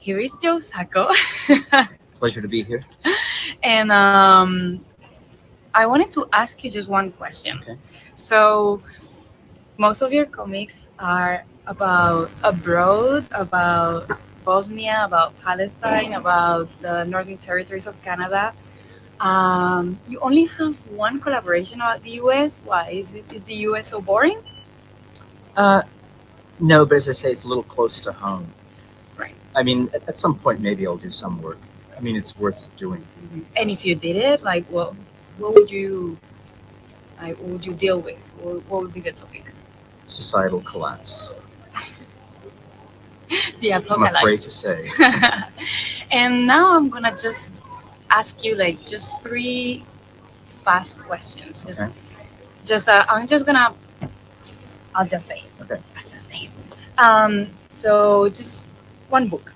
Here is Joe Sacco. Pleasure to be here. And I wanted to ask you just one question. Okay. So, most of your comics are about abroad, about Bosnia, about Palestine, about the Northern Territories of Canada. You only have one collaboration about the US. Why? Is the US so boring? No, but as I say, it's a little close to home. Right. I mean, at some point, maybe I'll do some work. I mean, it's worth doing. And if you did it, like, what would you deal with? What would be the topic? Societal collapse. The I'm apocalypse. afraid to say. And now I'm gonna just ask you like just 3 fast questions. Okay. I'll just say it. Okay. I'll just say it. So just one book.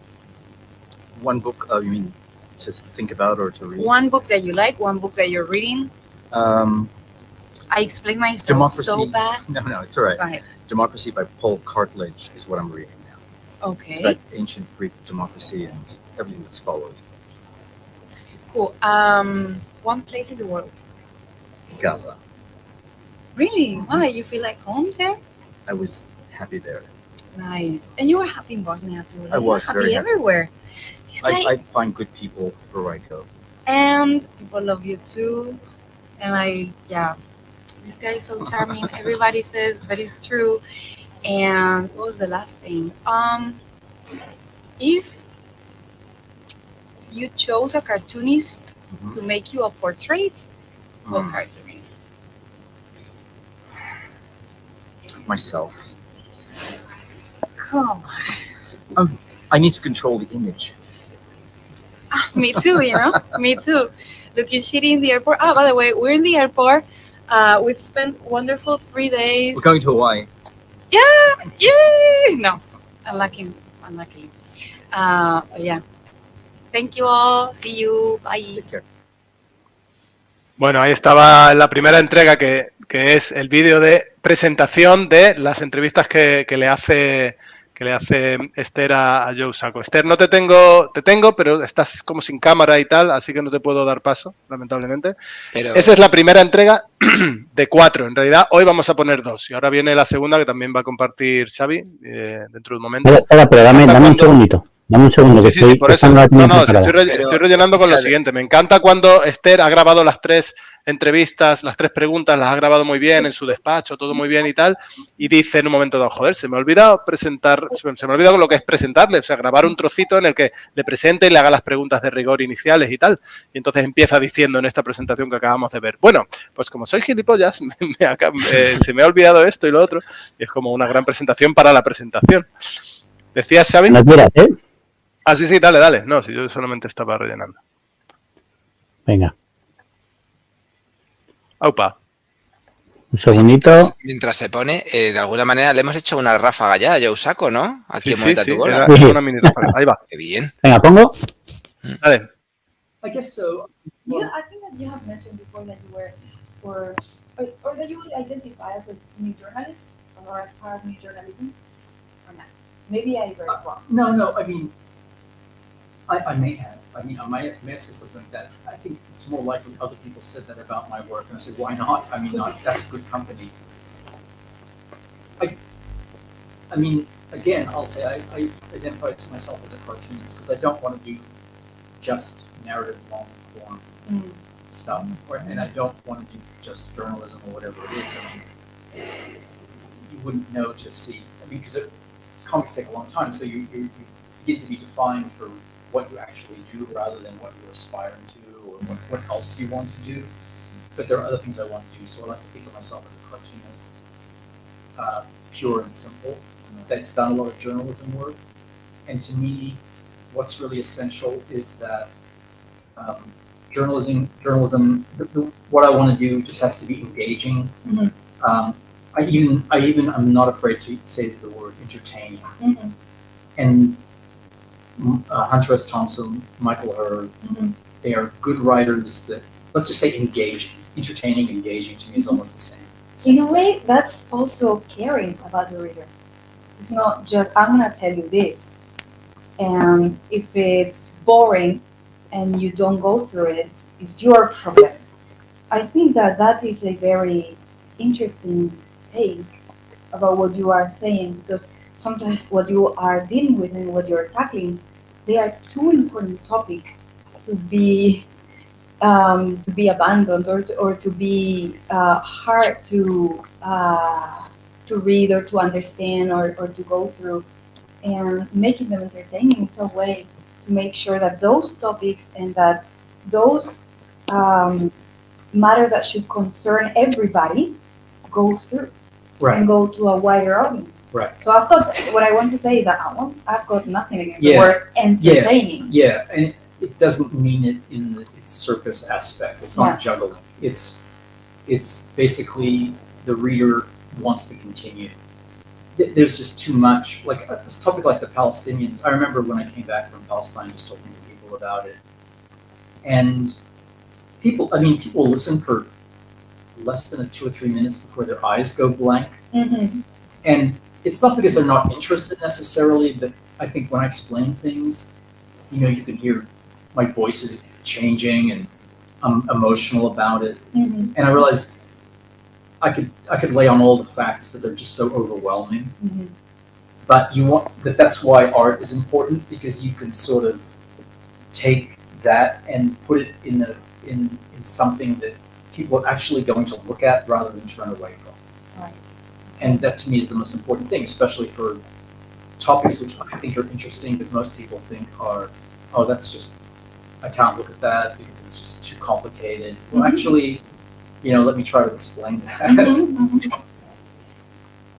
One book, you mean to think about or to read? One book that you like, one book that you're reading. I explained myself Democracy. so bad. No, it's all right. Go ahead. Democracy by Paul Cartledge is what I'm reading now. It's Okay. about ancient Greek democracy and everything that's followed. Cool. One place in the world. Gaza. Really? Why? You feel like home there? I was happy there. Nice. And you were happy in Bosnia too. Like, I was you were very happy happy. everywhere. This guy, I find good people wherever I go. and people love you too. And this guy is so charming. Everybody says, but it's true. And what was the last thing? If you chose a cartoonist Mhm. to make you a portrait, what Mm. cartoonist? Myself. Come on. I need to control the image. Me too, Me too. Looking shitty in the airport. Oh, by the way, we're in the airport. We've spent wonderful 3 days. We're going to Hawaii. Yeah, yay! No, unluckily. But yeah. Thank you all. See you. Bye. Take care. Bueno, ahí estaba la primera entrega que es el vídeo de presentación de las entrevistas que le hace Esther a Joe Sacco. Esther, no te tengo, pero estás como sin cámara y tal, así que no te puedo dar paso, lamentablemente. Pero... Esa es la primera entrega de 4. En realidad, hoy vamos a poner 2. Y ahora viene la segunda, que también va a compartir Xavi dentro de un momento. Espera, pero dame un segundito. Dame un segundo. Sí, que por eso. Estoy rellenando con lo siguiente. Me encanta cuando Esther ha grabado las 3 entrevistas, las 3 preguntas, las ha grabado muy bien en su despacho, todo muy bien y tal, y dice en un momento dado, joder, se me ha olvidado lo que es presentarle, o sea, grabar un trocito en el que le presente y le haga las preguntas de rigor iniciales y tal, y entonces empieza diciendo en esta presentación que acabamos de ver, bueno, pues como soy gilipollas, se me ha olvidado esto y lo otro, y es como una gran presentación para la presentación. ¿Decías, Xavi? No quieras, ¿eh? Ah, sí, dale. No, si yo solamente estaba rellenando. Venga. Aupa. Un segundito. Mientras se pone, de alguna manera le hemos hecho una ráfaga ya a Joe Sacco, ¿no? Aquí en Moneta tu Bola. Era una mini ráfaga. Ahí va. Qué bien. Venga, pongo. Dale. I guess so. I think that you have mentioned before that you or that you would identify as a new journalist or as part of new journalism, or not? Maybe I read wrong. No. I mean, I may have. I may have said something like that. I think it's more likely other people said that about my work, and I said, why not? I mean, that's good company. I mean, again, I'll say I identify myself as a cartoonist because I don't want to do just narrative long form stuff, and I don't want to do just journalism or whatever it is. I mean, you wouldn't know to see. I mean, because comics take a long time, so you begin to be defined for what you actually do rather than what you're aspiring to or what else you want to do. But there are other things I want to do, so I like to think of myself as a cartoonist, pure and simple, that's done a lot of journalism work. And to me, what's really essential is that journalism, what I want to do just has to be engaging. Mm-hmm. I even I'm not afraid to say the word entertaining. Mm-hmm. And Hunter S. Thompson, Michael Hurd, they are good writers that, let's just say engaging. Entertaining, engaging to me is almost the same. In a way, that's also caring about the reader. It's not just, I'm going to tell you this. And if it's boring and you don't go through it, it's your problem. I think that that is a very interesting take about what you are saying, because sometimes what you are dealing with and what you're tackling, they are two important topics to be abandoned or to be hard to read or to understand or to go through, and making them entertaining in some way to make sure that those topics and that those matters that should concern everybody go through and go to a wider audience. Right. So I've got what I want to say is that I've got nothing against the Yeah. word entertaining. Yeah, and it doesn't mean it in its circus aspect. It's not juggling. It's basically the reader wants to continue. There's just too much. Like this topic, like the Palestinians. I remember when I came back from Palestine, just talking to people about it, and people listen for less than 2 or 3 minutes before their eyes go blank. Mm-hmm. And it's not because they're not interested necessarily, but I think when I explain things, you can hear my voice is changing and I'm emotional about it. Mm-hmm. And I realized I could lay on all the facts, but they're just so overwhelming. Mm-hmm. But that's why art is important, because you can sort of take that and put it in something that people are actually going to look at rather than turn away from. Right. And that to me is the most important thing, especially for topics which I think are interesting, but most people think are, that's just, I can't look at that because it's just too complicated. Well, actually, let me try to explain that. Mm-hmm.